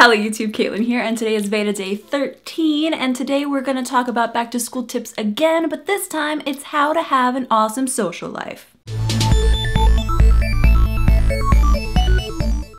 Hello YouTube, Kaitlyn here, and today is Veda day 13, and today we're going to talk about back to school tips again, but this time it's how to have an awesome social life.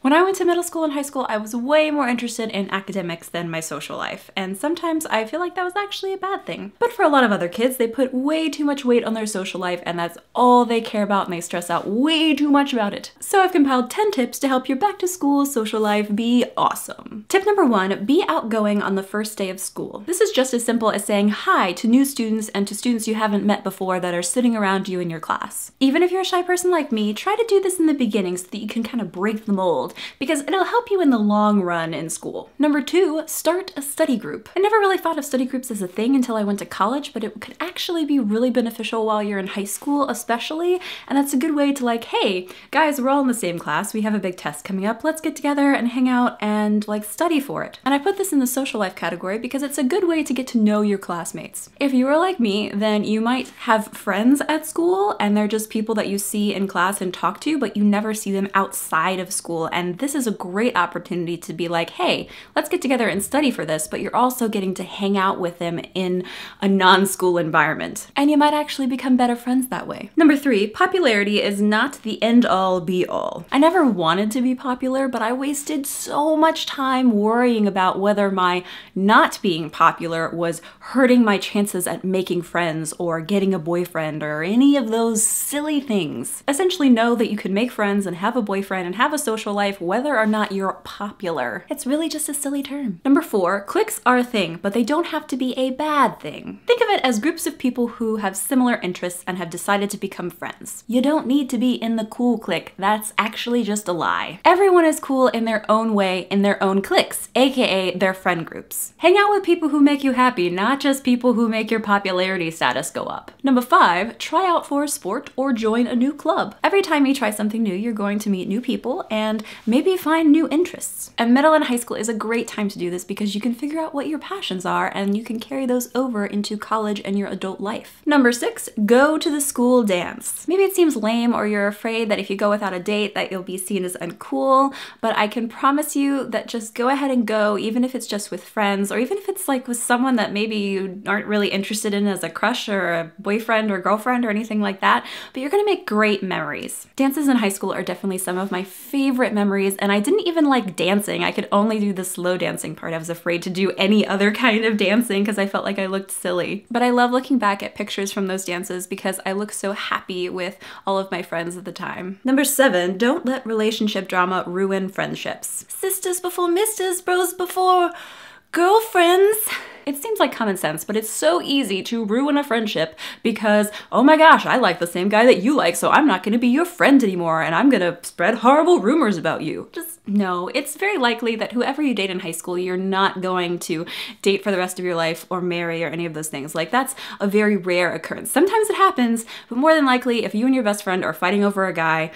When I went to middle school and high school, I was way more interested in academics than my social life, and sometimes I feel like that was actually a bad thing. But for a lot of other kids, they put way too much weight on their social life, and that's all they care about, and they stress out way too much about it. So I've compiled 10 tips to help your back to school social life be awesome. Tip number 1, be outgoing on the first day of school. This is just as simple as saying hi to new students and to students you haven't met before that are sitting around you in your class. Even if you're a shy person like me, try to do this in the beginning so that you can kind of break the mold, because it'll help you in the long run in school. Number 2, start a study group. I never really thought of study groups as a thing until I went to college, but it could actually be really beneficial while you're in high school especially, and that's a good way to like, hey, guys, we're all in the same class, we have a big test coming up, let's get together and hang out and like study for it. And I put this in the social life category because it's a good way to get to know your classmates. If you are like me, then you might have friends at school and they're just people that you see in class and talk to, but you never see them outside of school, and this is a great opportunity to be like, hey, let's get together and study for this, but you're also getting to hang out with them in a non-school environment. And you might actually become better friends that way. Number 3, popularity is not the end-all be-all. I never wanted to be popular, but I wasted so much time worrying about whether my not being popular was hurting my chances at making friends or getting a boyfriend or any of those silly things. Essentially know that you can make friends and have a boyfriend and have a social life whether or not you're popular. It's really just a silly term. Number 4, cliques are a thing, but they don't have to be a bad thing. Think of it as groups of people who have similar interests and have decided to become friends. You don't need to be in the cool clique. That's actually just a lie. Everyone is cool in their own way, in their own cliques, aka their friend groups. Hang out with people who make you happy, not just people who make your popularity status go up. Number 5, try out for a sport or join a new club. Every time you try something new, you're going to meet new people and maybe find new interests. And middle and high school is a great time to do this because you can figure out what your passions are and you can carry those over into college and your adult life. Number 6, go to the school dance. Maybe it seems lame or you're afraid that if you go without a date that you'll be seen as uncool, but I can promise you that just go ahead and go, even if it's just with friends or even if it's like with someone that maybe you aren't really interested in as a crush or a boyfriend or girlfriend or anything like that, but you're gonna make great memories. Dances in high school are definitely some of my favorite memories, and I didn't even like dancing. I could only do the slow dancing part. I was afraid to do any other kind of dancing because I felt like I looked silly. But I love looking back at pictures from those dances because I look so happy with all of my friends at the time. Number 7, don't let relationship drama ruin friendships. Sisters before misters, bros before girlfriends. It seems like common sense, but it's so easy to ruin a friendship because, oh my gosh, I like the same guy that you like, so I'm not gonna be your friend anymore and I'm gonna spread horrible rumors about you. Just no, it's very likely that whoever you date in high school, you're not going to date for the rest of your life or marry or any of those things. Like, that's a very rare occurrence. Sometimes it happens, but more than likely, if you and your best friend are fighting over a guy,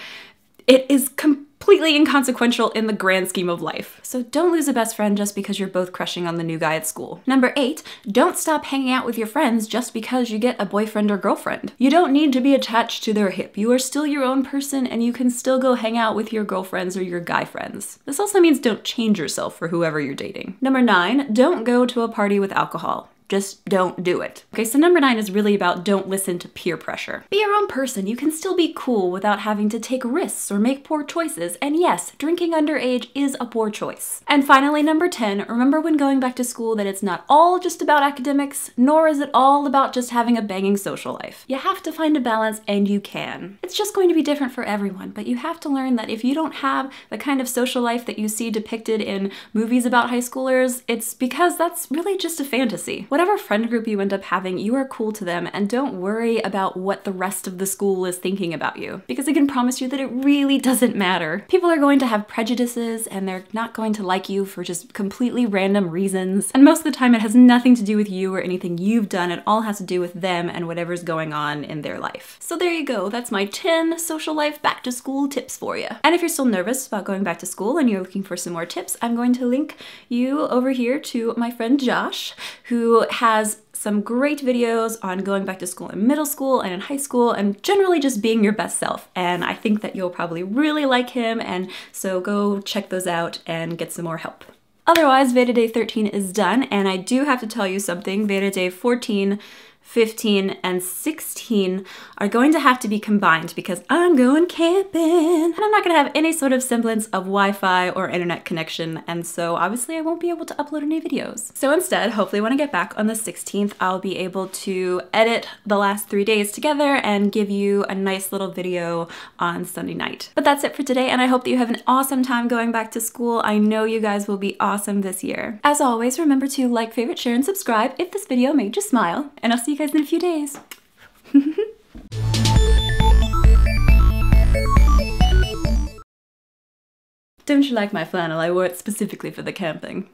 it is completely inconsequential in the grand scheme of life. So don't lose a best friend just because you're both crushing on the new guy at school. Number 8, don't stop hanging out with your friends just because you get a boyfriend or girlfriend. You don't need to be attached to their hip. You are still your own person and you can still go hang out with your girlfriends or your guy friends. This also means don't change yourself for whoever you're dating. Number 9, don't go to a party with alcohol. Just don't do it. Okay, so number 9 is really about don't listen to peer pressure. Be your own person. You can still be cool without having to take risks or make poor choices. And yes, drinking underage is a poor choice. And finally, number 10, remember when going back to school that it's not all just about academics, nor is it all about just having a banging social life. You have to find a balance, and you can. It's just going to be different for everyone, but you have to learn that if you don't have the kind of social life that you see depicted in movies about high schoolers, it's because that's really just a fantasy. Whatever friend group you end up having, you are cool to them, and don't worry about what the rest of the school is thinking about you, because I can promise you that it really doesn't matter. People are going to have prejudices and they're not going to like you for just completely random reasons, and most of the time it has nothing to do with you or anything you've done. It all has to do with them and whatever's going on in their life. So there you go, that's my 10 social life back to school tips for you. And if you're still nervous about going back to school and you're looking for some more tips, I'm going to link you over here to my friend Josh, who has some great videos on going back to school in middle school and in high school and generally just being your best self. And I think that you'll probably really like him, and so go check those out and get some more help. Otherwise, Veda Day 13 is done, and I do have to tell you something. Veda Day 14, 15, and 16 are going to have to be combined because I'm going camping and I'm not gonna have any sort of semblance of Wi-Fi or internet connection, and so obviously I won't be able to upload any videos. So instead, hopefully when I get back on the 16th, I'll be able to edit the last 3 days together and give you a nice little video on Sunday night. But that's it for today, and I hope that you have an awesome time going back to school. I know you guys will be awesome this year. As always, remember to like, favorite, share, and subscribe if this video made you smile, and I'll see you guys in a few days. Don't you like my flannel? I wore it specifically for the camping.